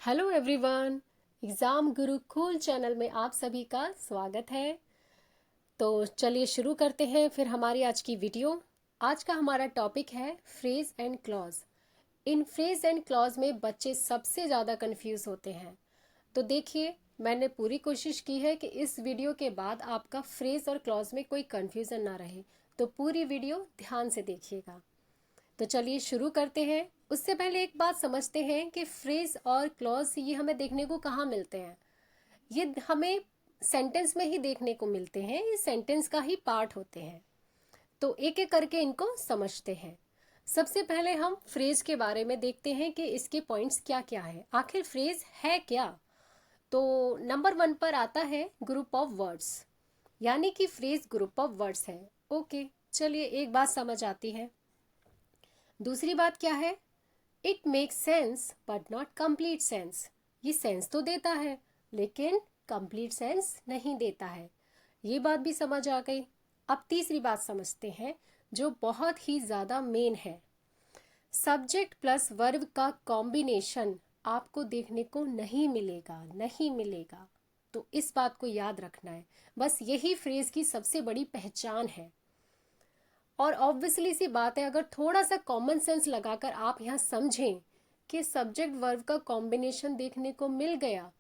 Hello everyone. Exam Gurukul channel में आप सभी का स्वागत है। तो चलिए शुरू करते हैं फिर हमारी आज की वीडियो। आज का हमारा टॉपिक है phrase and clause. In phrase and clause में बच्चे सबसे ज़्यादा कंफ्यूज होते हैं। तो देखिए, मैंने पूरी कोशिश की है कि इस वीडियो के बाद आपका फ्रेज और क्लॉज में कोई कंफ्यूजन ना रहे। तो पूरी वीडियो ध्यान से देखिएगा। तो चलिए शुरू करते हैं। उससे पहले एक बात समझते हैं कि फ्रेज और क्लॉज ये हमें देखने को कहाँ मिलते हैं। ये हमें सेंटेंस में ही देखने को मिलते हैं, ये सेंटेंस का ही पार्ट होते हैं। तो एक एक करके इनको समझते हैं। सबसे पहले हम फ्रेज के बारे में देखते हैं कि इसके पॉइंट्स क्या क्या है, आखिर फ्रेज है क्या। तो नंबर 1 पर आता है ग्रुप ऑफ वर्ड्स, यानी कि फ्रेज ग्रुप ऑफ वर्ड्स है। ओके, चलिए एक बात समझ आती है। दूसरी बात क्या है? It makes sense but not complete sense. ये सेंस तो देता है लेकिन कंप्लीट सेंस नहीं देता है। ये बात भी समझ आ गई। अब तीसरी बात समझते हैं जो बहुत ही ज़्यादा मेन है। सब्जेक्ट प्लस वर्ब का कॉम्बिनेशन आपको देखने को नहीं मिलेगा, नहीं मिलेगा। तो इस बात को याद रखना है। बस यही फ्रेज की सबसे बड़ी पहचान है। और ऑब्वियसली सी बात है, अगर थोड़ा सा कॉमन सेंस लगाकर आप यहाँ समझें कि सब्जेक्ट वर्ब का कॉम्बिनेशन देखने को मिल गया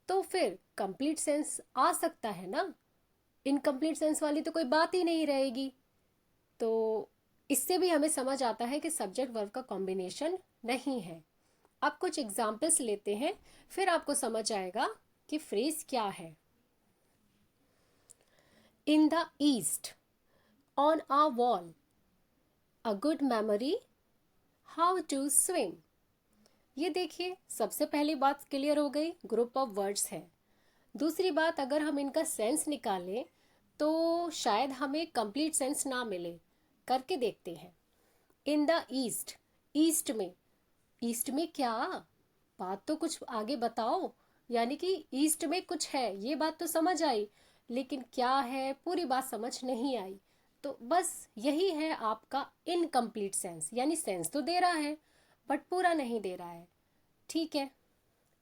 तो फिर कंप्लीट सेंस आ सकता है ना। इनकम्प्लीट सेंस वाली तो कोई बात ही नहीं रहेगी। तो इससे भी हमें समझ आता है कि सब्जेक्ट वर्ब का कॉम्बिनेशन नहीं है। अब कुछ एग्जाम्पल्स लेते हैं, फिर आपको समझ आएगा कि फ्रेज क्या है। In the east, on a wall, a good memory, how to swim. ये देखिए, सबसे पहली बात क्लियर हो गई, ग्रुप ऑफ वर्ड्स है। दूसरी बात, अगर हम इनका सेंस निकालें तो शायद हमें कंप्लीट सेंस ना मिले। करके देखते हैं। इन द ईस्ट, ईस्ट में, ईस्ट में क्या, बात तो कुछ आगे बताओ। यानी कि ईस्ट में कुछ है, ये बात तो समझ आई, लेकिन क्या है पूरी बात समझ नहीं आई। तो बस यही है आपका इनकम्प्लीट सेंस, यानी सेंस तो दे रहा है बट पूरा नहीं दे रहा है। ठीक है।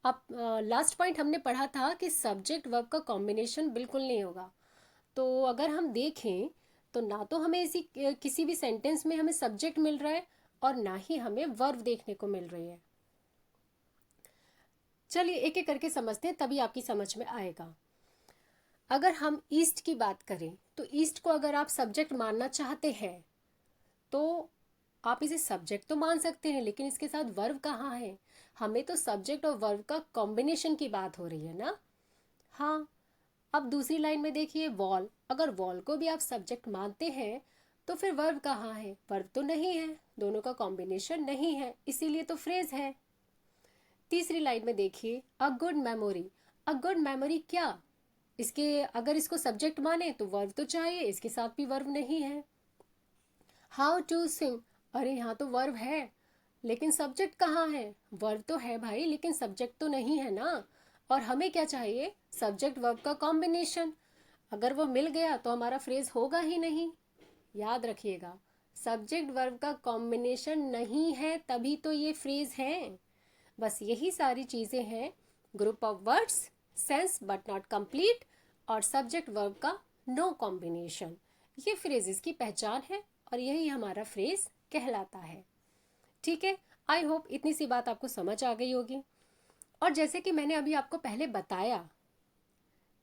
अब लास्ट पॉइंट हमने पढ़ा था कि सब्जेक्ट वर्ब का कॉम्बिनेशन बिल्कुल नहीं होगा। तो अगर हम देखें तो ना तो हमें इसी किसी भी सेंटेंस में हमें सब्जेक्ट मिल रहा है और ना ही हमें वर्ब देखने को मिल रही है। चलिए एक एक करके समझते हैं, तभी आपकी समझ में आएगा। अगर हम ईस्ट की बात करें तो ईस्ट को अगर आप सब्जेक्ट मानना चाहते हैं तो आप इसे सब्जेक्ट तो मान सकते हैं, लेकिन इसके साथ वर्ब कहाँ है? हमें तो सब्जेक्ट और वर्ब का कॉम्बिनेशन की बात हो रही है ना। हाँ। अब दूसरी लाइन में देखिए, वॉल, अगर वॉल को भी आप सब्जेक्ट मानते हैं तो फिर वर्ब कहाँ है? वर्ब तो नहीं है, दोनों का कॉम्बिनेशन नहीं है, इसीलिए तो फ्रेज है। तीसरी लाइन में देखिए, अ गुड मेमोरी, अ गुड मेमोरी क्या, इसके अगर इसको सब्जेक्ट माने तो वर्ब तो चाहिए, इसके साथ भी वर्ब नहीं है। हाउ टू स्विम, अरे यहाँ तो वर्ब है लेकिन सब्जेक्ट कहाँ है? वर्ब तो है भाई लेकिन सब्जेक्ट तो नहीं है ना। और हमें क्या चाहिए? सब्जेक्ट वर्ब का कॉम्बिनेशन। अगर वो मिल गया तो हमारा फ्रेज होगा ही नहीं। याद रखिएगा, सब्जेक्ट वर्ब का कॉम्बिनेशन नहीं है तभी तो ये फ्रेज है। बस यही सारी चीज़ें हैं, group of words, sense but not complete, और सब्जेक्ट वर्ब का नो कॉम्बिनेशन। ये फ्रेजेस की पहचान है और यही हमारा फ्रेज कहलाता है। ठीक है। आई होप इतनी सी बात आपको समझ आ गई होगी। और जैसे कि मैंने अभी आपको पहले बताया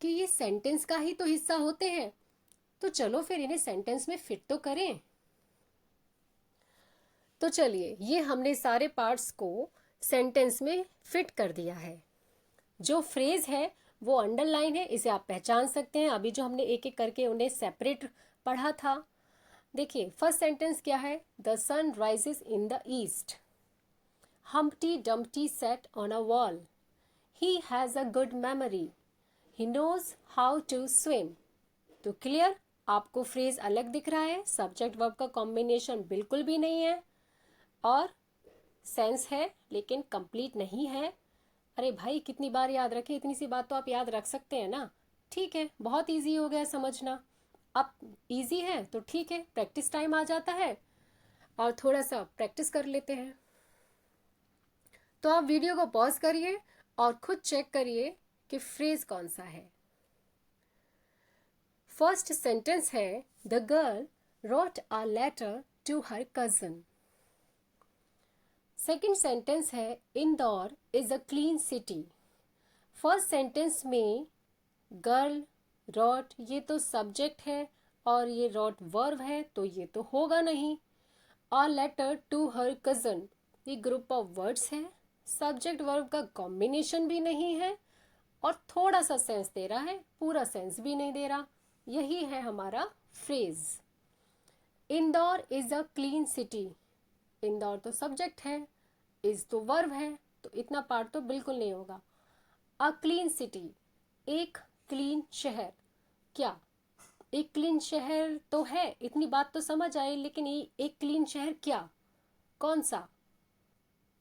कि ये सेंटेंस का ही तो हिस्सा होते हैं, तो चलो फिर इन्हें सेंटेंस में फिट तो करें। तो चलिए, ये हमने सारे पार्ट्स को सेंटेंस में फिट कर दिया है। जो फ्रेज है वो अंडरलाइन है, इसे आप पहचान सकते हैं। अभी जो हमने एक एक करके उन्हें सेपरेट पढ़ा था। देखिए, फर्स्ट सेंटेंस क्या है? The sun rises in the east. Humpty Dumpty sat on a wall. He has a good memory. He knows how to swim. तो क्लियर, आपको फ्रेज अलग दिख रहा है, सब्जेक्ट वर्ब का कॉम्बिनेशन बिल्कुल भी नहीं है, और सेंस है लेकिन कंप्लीट नहीं है। अरे भाई, कितनी बार याद रखें, इतनी सी बात तो आप याद रख सकते हैं ना। ठीक है, बहुत इजी हो गया समझना। अब इजी है तो ठीक है, प्रैक्टिस टाइम आ जाता है और थोड़ा सा प्रैक्टिस कर लेते हैं। तो आप वीडियो को पॉज करिए और खुद चेक करिए कि फ्रेज कौन सा है। फर्स्ट सेंटेंस है the girl wrote a letter to her cousin. Second sentence है Indore is a clean city. First sentence में गर्ल रोट ये तो सब्जेक्ट है और ये रोट वर्ब है, तो ये तो होगा नहीं। A letter to her cousin ये ग्रुप ऑफ वर्ड्स है, सब्जेक्ट वर्ब का कॉम्बिनेशन भी नहीं है और थोड़ा सा सेंस दे रहा है, पूरा सेंस भी नहीं दे रहा। यही है हमारा phrase. Indore is a clean city. Indore तो सब्जेक्ट है, इज तो वर्ब है, तो इतना पार्ट तो बिल्कुल नहीं होगा। अ क्लीन सिटी एक क्लीन शहर। क्या एक क्लीन शहर तो है, इतनी बात तो समझ आई, लेकिन ये एक क्लीन शहर क्या, कौन सा?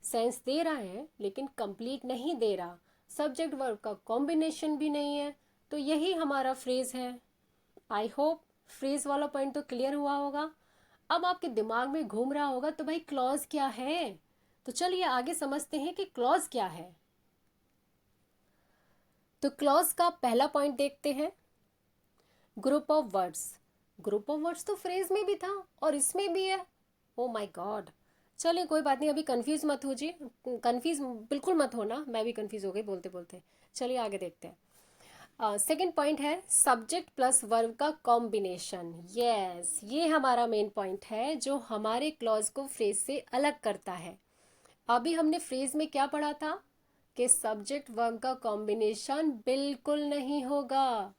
सेंस दे रहा है लेकिन कंप्लीट नहीं दे रहा, सब्जेक्ट वर्ब का कॉम्बिनेशन भी नहीं है, तो यही हमारा फ्रेज है। आई होप फ्रेज वाला पॉइंट तो क्लियर हुआ होगा। अब आपके दिमाग में घूम रहा होगा तो भाई क्लॉज क्या है, तो चलिए आगे समझते हैं कि क्लॉज क्या है। तो क्लॉज का पहला पॉइंट देखते हैं, group of words. Group of words तो फ्रेज में भी था और इसमें भी है। ओ माय गॉड, चलिए कोई बात नहीं, अभी कंफ्यूज मत हो जी, कंफ्यूज बिल्कुल मत होना, मैं भी कंफ्यूज हो गई बोलते बोलते। चलिए आगे देखते हैं। सेकेंड पॉइंट है सब्जेक्ट प्लस वर्ब का कॉम्बिनेशन। यस, ये हमारा मेन पॉइंट है जो हमारे क्लॉज को फ्रेज से अलग करता है। अभी हमने फ्रेज में क्या पढ़ा था कि सब्जेक्ट वर्ब का कॉम्बिनेशन बिल्कुल नहीं होगा,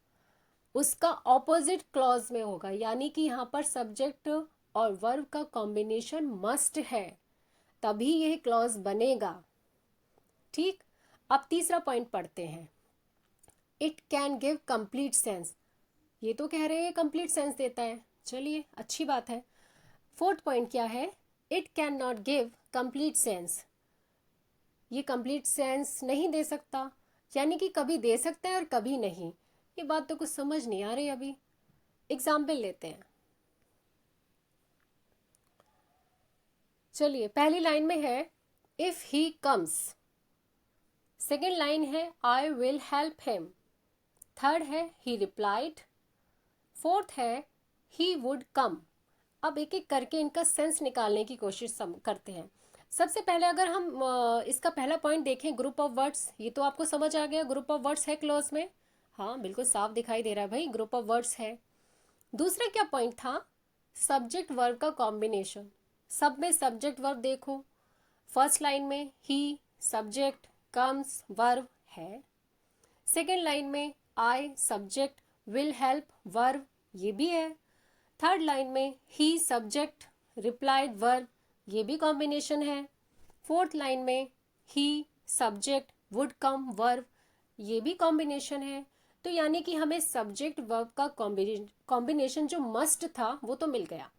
उसका ऑपोजिट क्लॉज में होगा, यानी कि यहाँ पर सब्जेक्ट और वर्ब का कॉम्बिनेशन मस्ट है, तभी यह क्लॉज बनेगा। ठीक, अब तीसरा पॉइंट पढ़ते हैं, it can give complete sense. ये तो कह रहे हैं कंप्लीट सेंस देता है, चलिए अच्छी बात है। फोर्थ पॉइंट क्या है, it can not give complete sense. ये कंप्लीट सेंस नहीं दे सकता, यानी कि कभी दे सकता है और कभी नहीं। ये बात तो कुछ समझ नहीं आ रही अभी। एग्जाम्पल लेते हैं। चलिए पहली लाइन में है if he comes, second line है I will help him, third है ही रिप्लाइड, फोर्थ है ही वुड कम। अब एक एक करके इनका सेंस निकालने की कोशिश करते हैं। सबसे पहले अगर हम इसका पहला पॉइंट देखें ग्रुप ऑफ वर्ड्स, ये तो आपको समझ आ गया ग्रुप ऑफ वर्ड्स है क्लॉज में। हाँ बिल्कुल साफ दिखाई दे रहा है भाई, ग्रुप ऑफ वर्ड्स है। दूसरा क्या पॉइंट था, सब्जेक्ट वर्ब का कॉम्बिनेशन। सब में सब्जेक्ट वर्ब देखो, फर्स्ट लाइन में ही सब्जेक्ट कम्स वर्ब है, सेकेंड लाइन में I subject will help verb ये भी है, थर्ड लाइन में ही सब्जेक्ट रिप्लाइड वर्ब ये भी कॉम्बिनेशन है, फोर्थ लाइन में ही सब्जेक्ट वुड कम वर्ब ये भी कॉम्बिनेशन है। तो यानी कि हमें सब्जेक्ट वर्ब का कॉम्बिनेशन जो मस्ट था वो तो मिल गया।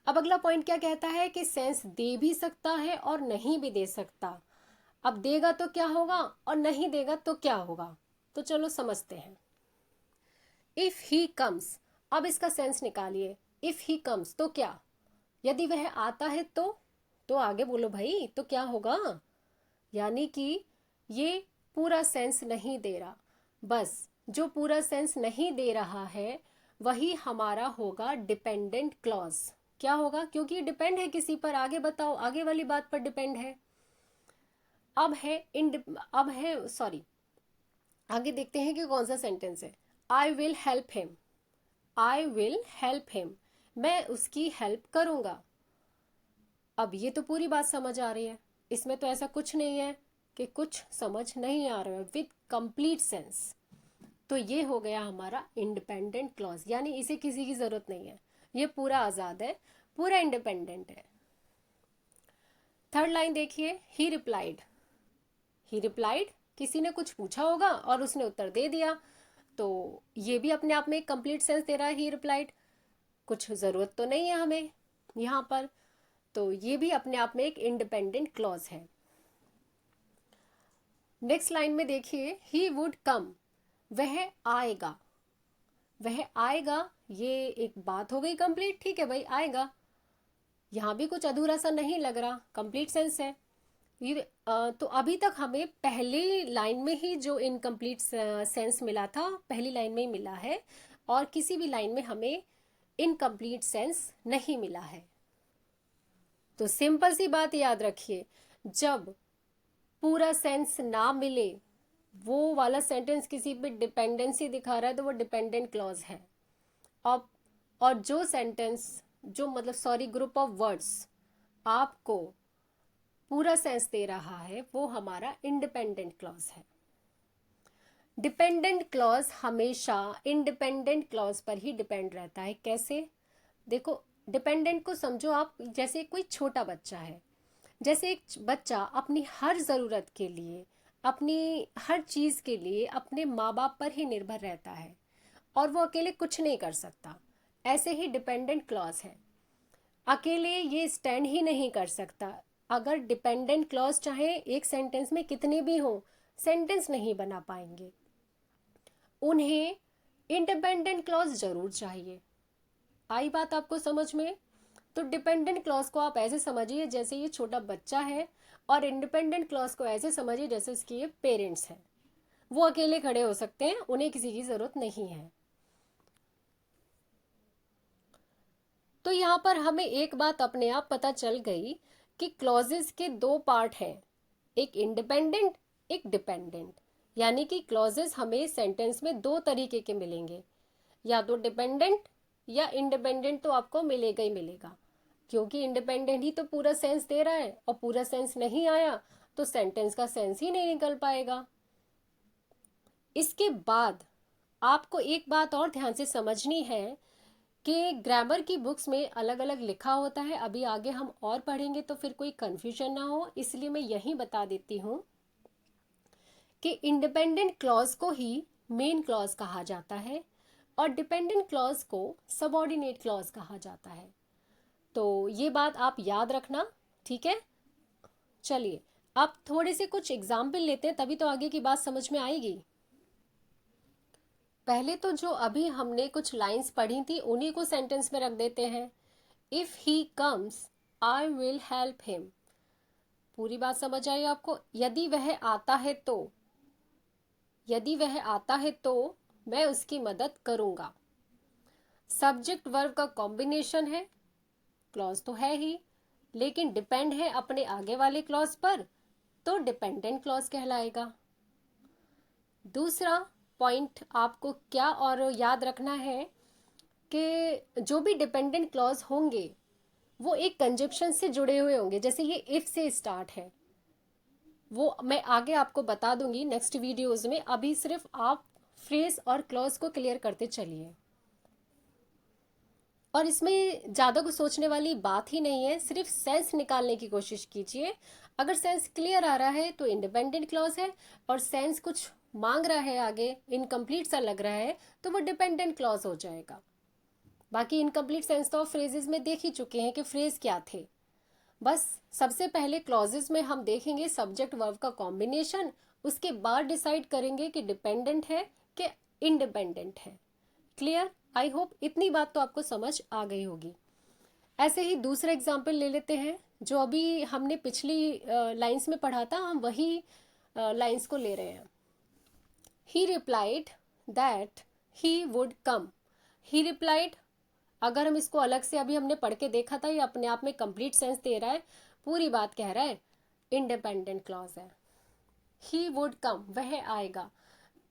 अब अगला पॉइंट क्या कहता है कि सेंस दे भी सकता है और नहीं भी दे सकता। अब देगा तो क्या होगा और नहीं देगा तो क्या होगा, तो चलो समझते हैं। इफ ही कम्स, अब इसका सेंस निकालिए। इफ ही कम्स तो क्या, यदि वह आता है तो आगे बोलो भाई, तो क्या होगा, यानी कि ये पूरा सेंस नहीं दे रहा। बस जो पूरा सेंस नहीं दे रहा है वही हमारा होगा डिपेंडेंट क्लॉज। क्या होगा, क्योंकि ये डिपेंड है किसी पर, आगे बताओ, आगे वाली बात पर डिपेंड है। आगे देखते हैं कि कौन सा सेंटेंस है। I will help him, I will help him, मैं उसकी हेल्प करूंगा। अब ये तो पूरी बात समझ आ रही है, इसमें तो ऐसा कुछ नहीं है कि कुछ समझ नहीं आ रहा है, विद कंप्लीट सेंस। तो ये हो गया हमारा इंडिपेंडेंट क्लॉज, यानी इसे किसी की जरूरत नहीं है, ये पूरा आजाद है, पूरा इंडिपेंडेंट है। थर्ड लाइन देखिए, ही रिप्लाइड। ही रिप्लाइड, किसी ने कुछ पूछा होगा और उसने उत्तर दे दिया, तो ये भी अपने आप में एक कंप्लीट सेंस दे रहा है, ही रिप्लाइड। कुछ ज़रूरत तो नहीं है हमें यहाँ पर, तो ये भी अपने आप में एक इंडिपेंडेंट क्लॉज है। नेक्स्ट लाइन में देखिए, ही वुड कम, वह आएगा। वह आएगा, ये एक बात हो गई कंप्लीट, ठीक है भाई आएगा, यहाँ भी कुछ अधूरा सा नहीं लग रहा, कंप्लीट सेंस है। तो अभी तक हमें पहली लाइन में ही जो इनकम्प्लीट सेंस मिला था, पहली लाइन में ही मिला है, और किसी भी लाइन में हमें इनकम्प्लीट सेंस नहीं मिला है। तो सिंपल सी बात याद रखिए, जब पूरा सेंस ना मिले, वो वाला सेंटेंस किसी पे डिपेंडेंसी दिखा रहा है तो वो डिपेंडेंट क्लॉज है। अब और जो सेंटेंस, जो मतलब सॉरी ग्रुप ऑफ वर्ड्स आपको पूरा सेंस दे रहा है, वो हमारा इंडिपेंडेंट क्लॉज है। डिपेंडेंट क्लॉज हमेशा इंडिपेंडेंट क्लॉज पर ही डिपेंड रहता है। कैसे? देखो, डिपेंडेंट को समझो आप जैसे कोई छोटा बच्चा है। जैसे एक बच्चा अपनी हर ज़रूरत के लिए, अपनी हर चीज़ के लिए अपने माँ बाप पर ही निर्भर रहता है और वो अकेले कुछ नहीं कर सकता। ऐसे ही डिपेंडेंट क्लॉज है, अकेले ये स्टैंड ही नहीं कर सकता। अगर डिपेंडेंट क्लॉज चाहे एक सेंटेंस में कितने भी हों, सेंटेंस नहीं बना पाएंगे। उन्हें इंडिपेंडेंट क्लॉज जरूर चाहिए। आई बात आपको समझ में? तो डिपेंडेंट क्लॉज को आप ऐसे समझिए जैसे ये छोटा बच्चा है, और इंडिपेंडेंट क्लॉज को ऐसे समझिए जैसे उसके ये पेरेंट्स हैं। वो अकेले खड़े हो सकते हैं, उन्हें किसी की ज़रूरत नहीं है। तो यहाँ पर हमें एक बात अपने आप पता चल गई कि क्लॉजेस के दो पार्ट हैं, एक इंडिपेंडेंट, एक डिपेंडेंट। यानी कि क्लॉजेस हमें सेंटेंस में दो तरीके के मिलेंगे, या तो डिपेंडेंट या इंडिपेंडेंट, तो आपको मिलेगा ही मिलेगा। क्योंकि इंडिपेंडेंट ही तो पूरा सेंस दे रहा है, और पूरा सेंस नहीं आया तो सेंटेंस का सेंस ही नहीं निकल पाएगा। इसके बाद आपको एक बात और ध्यान से समझनी है कि ग्रामर की बुक्स में अलग अलग लिखा होता है। अभी आगे हम और पढ़ेंगे तो फिर कोई कंफ्यूजन ना हो, इसलिए मैं यही बता देती हूँ कि इंडिपेंडेंट क्लॉज को ही मेन क्लॉज कहा जाता है और डिपेंडेंट क्लॉज को सबऑर्डिनेट क्लॉज कहा जाता है। तो ये बात आप याद रखना, ठीक है? चलिए, अब थोड़े से कुछ एग्जाम्पल लेते हैं, तभी तो आगे की बात समझ में आएगी। पहले तो जो अभी हमने कुछ लाइंस पढ़ी थी उन्हीं को सेंटेंस में रख देते हैं। If he comes I will help him. पूरी बात समझ आई आपको? यदि वह आता है तो, यदि वह आता है तो मैं उसकी मदद करूंगा। सब्जेक्ट वर्ब का कॉम्बिनेशन है, क्लॉज तो है ही, लेकिन डिपेंड है अपने आगे वाले क्लॉज पर, तो डिपेंडेंट क्लॉज कहलाएगा। दूसरा पॉइंट आपको क्या और याद रखना है कि जो भी डिपेंडेंट क्लॉज होंगे वो एक कंजक्शन से जुड़े हुए होंगे। जैसे ये इफ से स्टार्ट है, वो मैं आगे आपको बता दूंगी नेक्स्ट वीडियोस में। अभी सिर्फ आप फ्रेज और क्लॉज को क्लियर करते चलिए, और इसमें ज़्यादा कुछ सोचने वाली बात ही नहीं है, सिर्फ सेंस निकालने की कोशिश कीजिए। अगर सेंस क्लियर आ रहा है तो इंडिपेंडेंट क्लॉज है, और सेंस कुछ मांग रहा है आगे, इनकम्प्लीट सा लग रहा है, तो वो डिपेंडेंट क्लॉज हो जाएगा। बाकी इनकम्प्लीट सेंस तो फ्रेजेस में देख ही चुके हैं कि फ्रेज क्या थे। बस सबसे पहले क्लॉजेस में हम देखेंगे सब्जेक्ट वर्ब का कॉम्बिनेशन, उसके बाद डिसाइड करेंगे कि डिपेंडेंट है कि इंडिपेंडेंट है। क्लियर? आई होप इतनी बात तो आपको समझ आ गई होगी। ऐसे ही दूसरा एग्जाम्पल ले लेते हैं, जो अभी हमने पिछली लाइंस में पढ़ा था, हम वही लाइंस को ले रहे हैं। ही replied that he would come. He replied, अगर हम इसको अलग से अभी हमने पढ़ के देखा था, ये अपने आप में कंप्लीट सेंस दे रहा है, पूरी बात कह रहा है, इंडिपेंडेंट क्लॉज है। ही वुड कम, वह आएगा,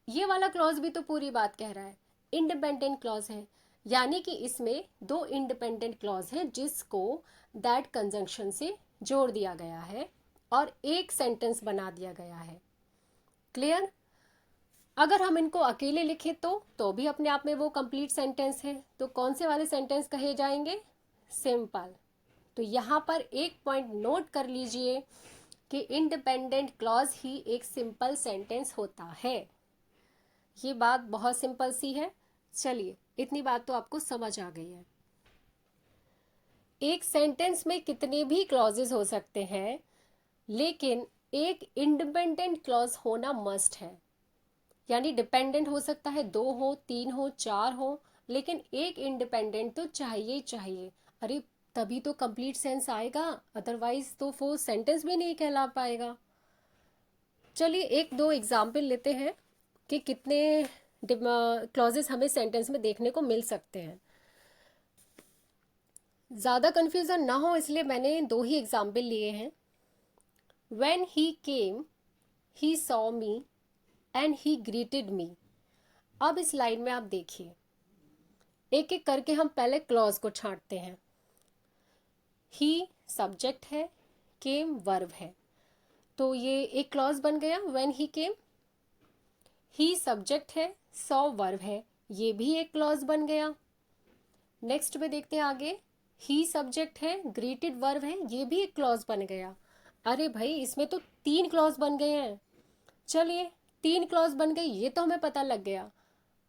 ये वाला क्लॉज भी तो पूरी बात कह रहा है, इंडिपेंडेंट क्लॉज है। यानी कि इसमें दो इंडिपेंडेंट क्लॉज हैं जिसको दैट कंजंक्शन से जोड़ दिया गया है और एक सेंटेंस बना दिया गया है। क्लियर? अगर हम इनको अकेले लिखें तो भी अपने आप में वो कंप्लीट सेंटेंस है। तो कौन से वाले सेंटेंस कहे जाएंगे? सिंपल। तो यहाँ पर एक पॉइंट नोट कर लीजिए कि इंडिपेंडेंट क्लॉज ही एक सिंपल सेंटेंस होता है। ये बात बहुत सिंपल सी है। चलिए, इतनी बात तो आपको समझ आ गई है। एक सेंटेंस में कितने भी क्लॉजेस हो सकते हैं, लेकिन एक इंडिपेंडेंट क्लॉज होना मस्ट है। यानी डिपेंडेंट हो सकता है, दो हो, तीन हो, चार हो, लेकिन एक इंडिपेंडेंट तो चाहिए ही चाहिए। अरे तभी तो कंप्लीट सेंस आएगा, अदरवाइज तो वो सेंटेंस भी नहीं कहला पाएगा। चलिए एक दो एग्जाम्पल लेते हैं कि कितने क्लॉजेस हमें सेंटेंस में देखने को मिल सकते हैं। ज़्यादा कन्फ्यूज़न ना हो इसलिए मैंने दो ही एग्जाम्पल लिए हैं। When he came, he saw me and he greeted me। अब इस लाइन में आप देखिए, एक एक करके हम पहले क्लॉज को छांटते हैं। ही सब्जेक्ट है, केम वर्ब है, तो ये एक क्लॉज बन गया when he came. He subject है, सॉ वर्ब है, ये भी एक क्लॉज बन गया। नेक्स्ट में देखते हैं आगे, ही सब्जेक्ट है, ग्रीटेड वर्ब है, ये भी एक क्लॉज बन गया। अरे भाई इसमें तो तीन क्लॉज बन गए हैं। चलिए तीन क्लॉज बन गई ये तो हमें पता लग गया।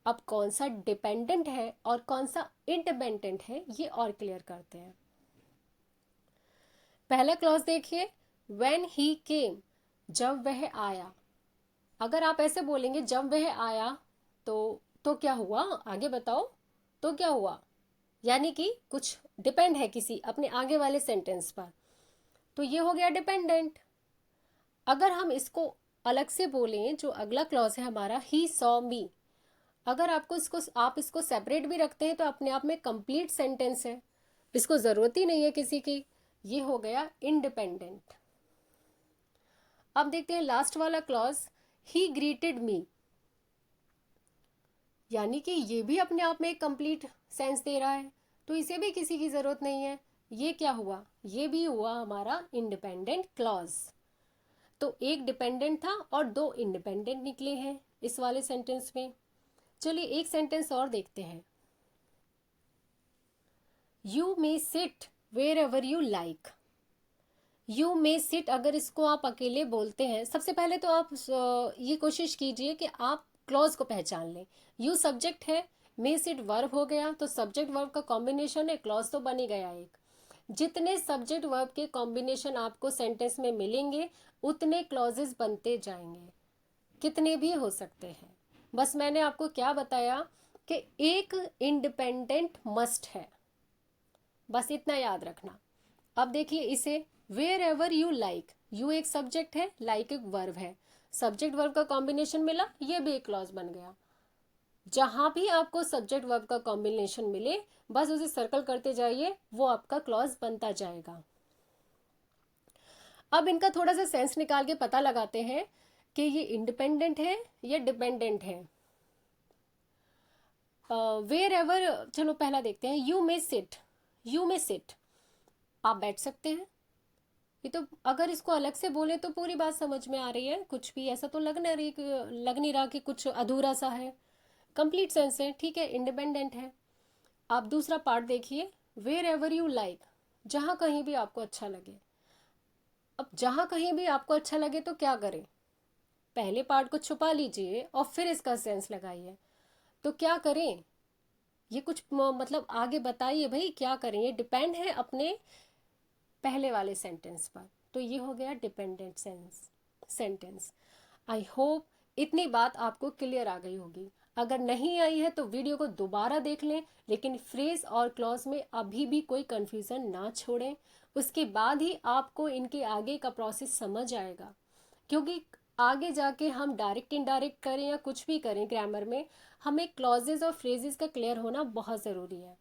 अब कौन सा डिपेंडेंट है और कौन सा इंडिपेंडेंट है ये और क्लियर करते हैं। पहला क्लॉज देखिए, व्हेन ही केम, जब वह आया। अगर आप ऐसे बोलेंगे जब वह आया तो क्या हुआ, आगे बताओ, तो क्या हुआ, यानी कि कुछ डिपेंड है किसी अपने आगे वाले सेंटेंस पर, तो ये हो गया डिपेंडेंट। अगर हम इसको अलग से बोलें, जो अगला क्लॉज है हमारा, ही सॉ मी, अगर आप इसको सेपरेट भी रखते हैं तो अपने आप में कंप्लीट सेंटेंस है, इसको जरूरत ही नहीं है किसी की, ये हो गया इंडिपेंडेंट। अब देखते हैं लास्ट वाला क्लॉज, ही ग्रीटेड मी, यानी कि ये भी अपने आप में एक कंप्लीट सेंस दे रहा है, तो इसे भी किसी की जरूरत नहीं है। ये क्या हुआ, ये भी हुआ हमारा इंडिपेंडेंट क्लॉज। तो एक डिपेंडेंट था और दो इंडिपेंडेंट निकले हैं इस वाले सेंटेंस में। चलिए एक सेंटेंस और देखते हैं, you may sit wherever you like. You may sit, अगर इसको आप अकेले बोलते हैं, सबसे पहले तो आप ये कोशिश कीजिए कि आप क्लॉज को पहचान लें। यू सब्जेक्ट है, मे सिट वर्ब हो गया, तो सब्जेक्ट वर्ब का कॉम्बिनेशन है, क्लॉज तो बन ही गया एक। जितने सब्जेक्ट वर्ब के कॉम्बिनेशन आपको सेंटेंस में मिलेंगे उतने क्लॉजेस बनते जाएंगे, कितने भी हो सकते हैं। बस मैंने आपको क्या बताया कि एक इंडिपेंडेंट मस्ट है, बस इतना याद रखना। अब देखिए इसे, wherever you like, you एक सब्जेक्ट है, लाइक एक वर्ब है, सब्जेक्ट वर्ब का कॉम्बिनेशन मिला, ये भी एक क्लॉज बन गया। जहां भी आपको सब्जेक्ट वर्ब का कॉम्बिनेशन मिले बस उसे सर्कल करते जाइए, वो आपका क्लॉज बनता जाएगा। अब इनका थोड़ा सा सेंस निकाल के पता लगाते हैं कि ये इंडिपेंडेंट है या डिपेंडेंट है। वेयर एवर, चलो पहला देखते हैं, you may sit, you may sit, आप बैठ सकते हैं। ये तो अगर इसको अलग से बोले तो पूरी बात समझ में आ रही है, कुछ भी ऐसा तो लग नहीं रहा कि कुछ अधूरा सा है, कंप्लीट सेंस है, ठीक है, इंडिपेंडेंट है। आप दूसरा पार्ट देखिए, वेयर एवर यू लाइक, जहां कहीं भी आपको अच्छा लगे। अब जहां कहीं भी आपको अच्छा लगे तो क्या करें, पहले पार्ट को छुपा लीजिए और फिर इसका सेंस लगाइए। तो क्या करें, ये कुछ मतलब आगे बताइए भाई, क्या करें, ये डिपेंड है अपने पहले वाले सेंटेंस पर, तो ये हो गया डिपेंडेंट सेंटेंस। आई होप इतनी बात आपको क्लियर आ गई होगी। अगर नहीं आई है तो वीडियो को दोबारा देख लें, लेकिन फ्रेज और क्लॉज में अभी भी कोई कंफ्यूजन ना छोड़ें, उसके बाद ही आपको इनके आगे का प्रोसेस समझ आएगा। क्योंकि आगे जाके हम डायरेक्ट इनडायरेक्ट करें या कुछ भी करें ग्रामर में, हमें क्लॉजेज और फ्रेजेस का क्लियर होना बहुत ज़रूरी है।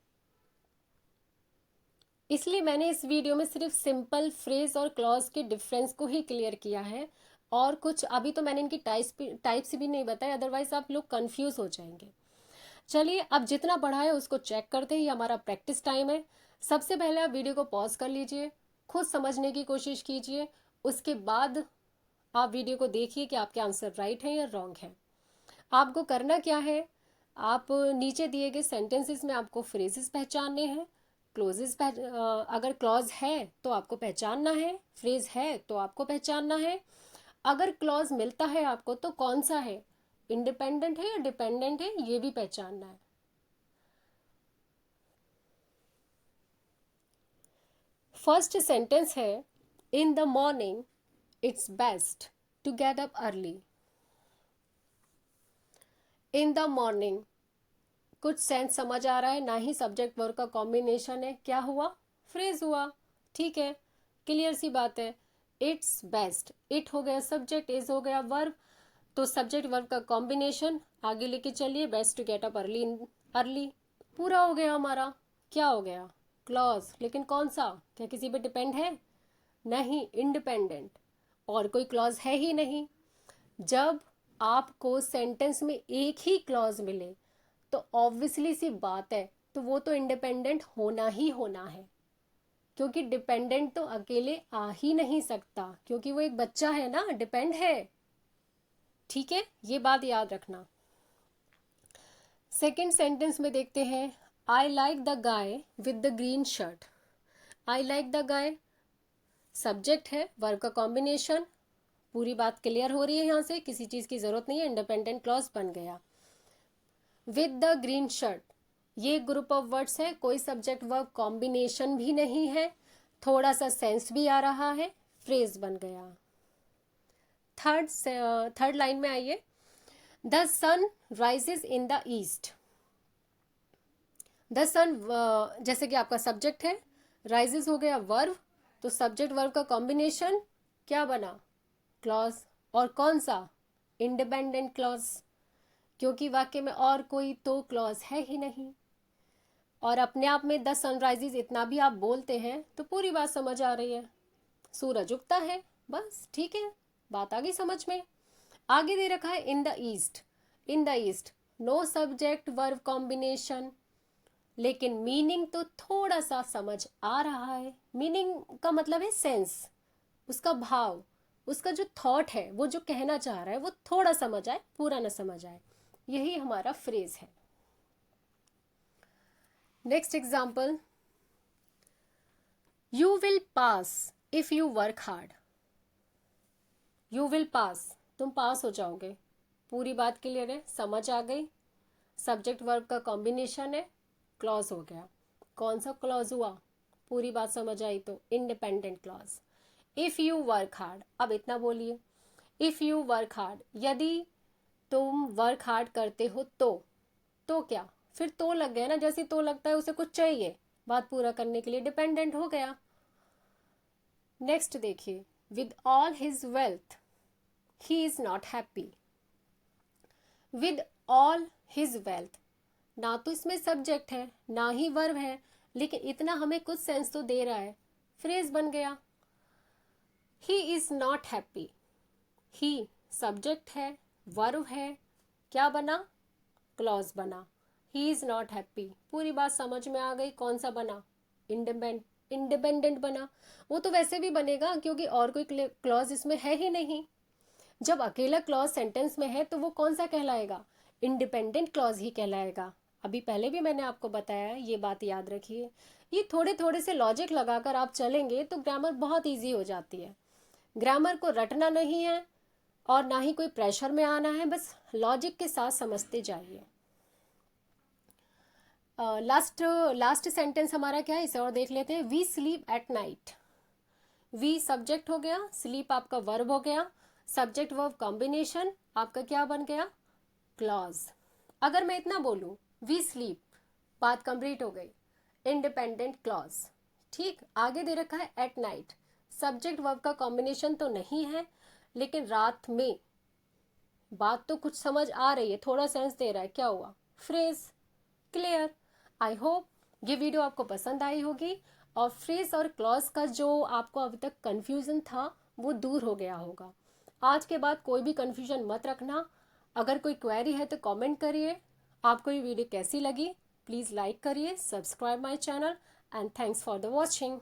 इसलिए मैंने इस वीडियो में सिर्फ सिंपल फ्रेज और क्लॉज के डिफरेंस को ही क्लियर किया है, और कुछ अभी तो मैंने इनकी टाइप्स भी नहीं बताए, अदरवाइज आप लोग कंफ्यूज हो जाएंगे। चलिए अब जितना पढ़ा है उसको चेक करते हैं, ये हमारा प्रैक्टिस टाइम है। सबसे पहले आप वीडियो को पॉज कर लीजिए, खुद समझने की कोशिश कीजिए, उसके बाद आप वीडियो को देखिए कि आपके आंसर राइट हैं या रॉन्ग हैं। आपको करना क्या है, आप नीचे दिए गए सेंटेंसेस में आपको फ्रेजेस पहचानने हैं, अगर क्लॉज है तो आपको पहचानना है, फ्रेज है तो आपको पहचानना है। अगर क्लॉज मिलता है आपको तो कौन सा है, इंडिपेंडेंट है या डिपेंडेंट है, ये भी पहचानना है। फर्स्ट सेंटेंस है, in the morning it's best to get up early. In the morning, कुछ सेंस समझ आ रहा है, ना ही सब्जेक्ट वर्ब का कॉम्बिनेशन है, क्या हुआ, फ्रेज हुआ। ठीक है, क्लियर सी बात है। इट्स बेस्ट, इट हो गया सब्जेक्ट, इज हो गया वर्ब, तो सब्जेक्ट वर्ब का कॉम्बिनेशन आगे लेके चलिए, best to get up early, early पूरा हो गया हमारा। क्या हो गया? क्लॉज। लेकिन कौन सा? क्या किसी पे डिपेंड है? नहीं, इंडिपेंडेंट। और कोई क्लॉज है ही नहीं। जब आपको सेंटेंस में एक ही क्लॉज मिले तो ऑब्वियसली सी बात है, तो वो तो इंडिपेंडेंट होना ही होना है, क्योंकि डिपेंडेंट तो अकेले आ ही नहीं सकता, क्योंकि वो एक बच्चा है ना, डिपेंड है। ठीक है, ये बात याद रखना। सेकेंड सेंटेंस में देखते हैं, I like the guy with the green shirt. I like the guy subject है, वर्ब का कॉम्बिनेशन। पूरी बात क्लियर हो रही है, यहाँ से किसी चीज की जरूरत नहीं है, इंडिपेंडेंट क्लॉज बन गया। विद द ग्रीन शर्ट, ये ग्रुप ऑफ वर्ड्स है, कोई सब्जेक्ट वर्ब कॉम्बिनेशन भी नहीं है, थोड़ा सा सेंस भी आ रहा है, फ्रेज बन गया। थर्ड लाइन में आइए, the sun rises in the east. The sun जैसे कि आपका सब्जेक्ट है, राइजेस हो गया वर्ब, तो सब्जेक्ट वर्ब का कॉम्बिनेशन क्या बना? क्लॉज। और कौन सा? इंडिपेंडेंट क्लॉज, क्योंकि वाक्य में और कोई तो क्लॉज है ही नहीं। और अपने आप में द सनराइजेस इतना भी आप बोलते हैं तो पूरी बात समझ आ रही है, सूरज उगता है, बस ठीक है, बात आ गई समझ में। आगे दे रखा है in the east. In the east, no subject verb combination, लेकिन मीनिंग तो थोड़ा सा समझ आ रहा है। मीनिंग का मतलब है सेंस, उसका भाव, उसका जो थॉट है, वो जो कहना चाह रहा है वो थोड़ा समझ आए, पूरा ना समझ आए, यही हमारा फ्रेज है। Next example, you will pass if you work hard. You will pass, तुम पास हो जाओगे, पूरी बात क्लियर है, समझ आ गई। सब्जेक्ट वर्ब का कॉम्बिनेशन है, क्लॉज हो गया। कौन सा क्लॉज हुआ? पूरी बात समझ आई तो independent clause. If you work hard, अब इतना बोलिए, इफ यू वर्क हार्ड, यदि तुम वर्क हार्ड करते हो तो क्या? फिर तो लग गया ना, जैसे तो लगता है उसे कुछ चाहिए बात पूरा करने के लिए, डिपेंडेंट हो गया। नेक्स्ट देखिए, with all his wealth he is not happy. With all his wealth, ना तो इसमें सब्जेक्ट है ना ही वर्ब है, लेकिन इतना हमें कुछ सेंस तो दे रहा है, फ्रेज बन गया। He is not happy, he subject है, वर्ब है, क्या बना? क्लॉज बना। ही इज नॉट हैप्पी, पूरी बात समझ में आ गई। कौन सा बना? इंडिपेंडेंट बना। वो तो वैसे भी बनेगा क्योंकि और कोई क्लॉज इसमें है ही नहीं। जब अकेला क्लॉज सेंटेंस में है तो वो कौन सा कहलाएगा? इंडिपेंडेंट क्लॉज ही कहलाएगा। अभी पहले भी मैंने आपको बताया, ये बात याद रखिए। ये थोड़े थोड़े से लॉजिक लगाकर आप चलेंगे तो ग्रामर बहुत इजी हो जाती है। ग्रामर को रटना नहीं है और ना ही कोई प्रेशर में आना है, बस लॉजिक के साथ समझते जाइए। लास्ट सेंटेंस हमारा क्या है, इसे और देख लेते हैं। We sleep at night. We subject हो गया, स्लीप आपका वर्ब हो गया, सब्जेक्ट वर्ब कॉम्बिनेशन आपका क्या बन गया? क्लॉज। अगर मैं इतना बोलूं, वी स्लीप, बात कंप्लीट हो गई, इंडिपेंडेंट क्लॉज। ठीक, आगे दे रखा है एट नाइट, सब्जेक्ट वर्ब का कॉम्बिनेशन तो नहीं है, लेकिन रात में, बात तो कुछ समझ आ रही है, थोड़ा सेंस दे रहा है, क्या हुआ? फ्रेज। क्लियर। आई होप ये वीडियो आपको पसंद आई होगी और फ्रेज और क्लॉज का जो आपको अभी तक कंफ्यूजन था वो दूर हो गया होगा। आज के बाद कोई भी कंफ्यूजन मत रखना। अगर कोई क्वेरी है तो कमेंट करिए। आपको ये वीडियो कैसी लगी प्लीज़ लाइक करिए, subscribe my channel and thanks for the watching.